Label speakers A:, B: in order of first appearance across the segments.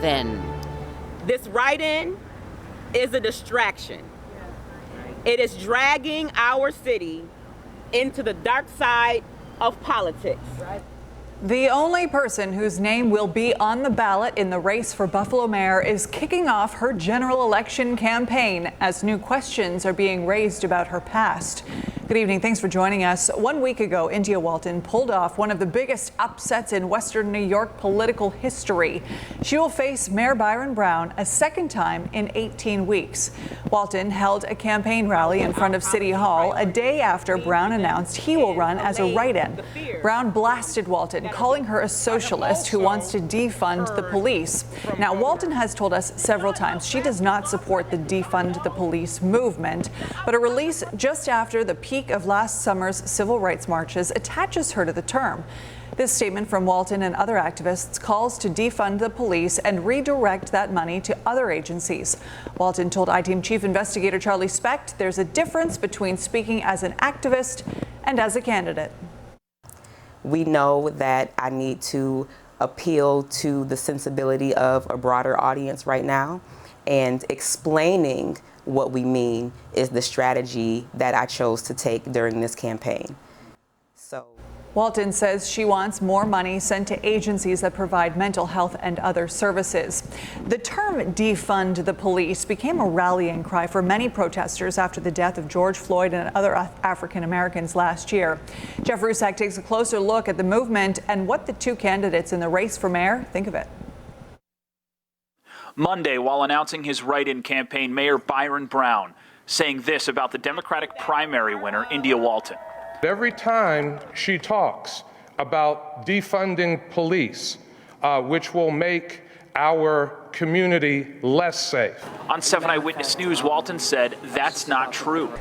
A: This write-in is a distraction. It is dragging our city into the dark side of politics.
B: The only person whose name will be on the ballot in the race for Buffalo mayor is kicking off her general election campaign as new questions are being raised about her past. Good evening. Thanks for joining us. 1 week ago, India Walton pulled off one of the biggest upsets in Western New York political history. She will face Mayor Byron Brown a second time in 18 weeks. Walton held a campaign rally in front of City Hall a day after Brown announced he will run as a write-in. Brown blasted Walton, calling her a socialist who wants to defund the police. Now, Walton has told us several times she does not support the Defund the Police movement, but a release just after the peak of last summer's civil rights marches attaches her to the term. This statement from Walton and other activists calls to defund the police and redirect that money to other agencies. Walton told I-Team Chief Investigator Charlie Specht there's a difference between speaking as an activist and as a candidate.
C: We know that I need to appeal to the sensibility of a broader audience right now, and explaining what we mean is the strategy that I chose to take during this campaign.
B: Walton says she wants more money sent to agencies that provide mental health and other services. The term defund the police became a rallying cry for many protesters after the death of George Floyd and other African Americans last year. Jeff Rusak takes a closer look at the movement and what the two candidates in the race for mayor think of it.
D: Monday, while announcing his write-in campaign, Mayor Byron Brown saying this about the Democratic primary winner, India Walton.
E: Every time she talks about defunding police, which will make our community less safe.
D: On 7 Eyewitness News, Walton said that's not true.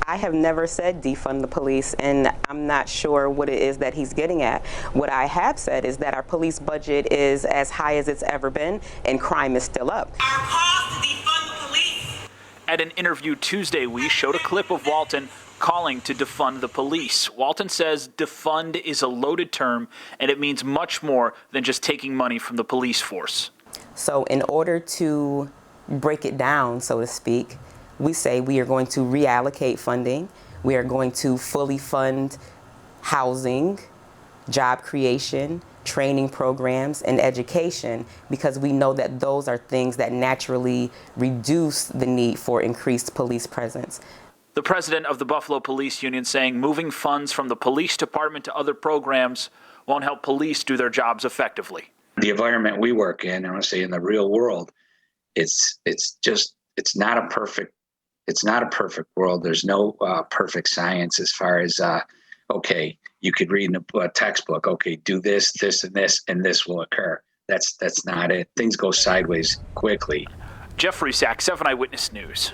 C: I have never said defund the police, and I'm not sure what it is that he's getting at. What I have said is that our police budget is as high as it's ever been, and crime is still up.
A: Our cause to defund the police.
D: At an interview Tuesday, we showed a clip of Walton calling to defund the police. Walton says defund is a loaded term, and it means much more than just taking money from the police force.
C: So in order to break it down, so to speak, we say we are going to reallocate funding. We are going to fully fund housing, job creation, training programs, and education, because we know that those are things that naturally reduce the need for increased police presence.
D: The president of the Buffalo Police Union saying moving funds from the police department to other programs won't help police do their jobs effectively.
F: The environment we work in, I want to say in the real world, it's not a perfect world. There's no perfect science as far as okay, you could read in a textbook, okay, do this, this, and this will occur. That's not it. Things go sideways quickly.
D: Jeff Rusak, 7 Eyewitness News.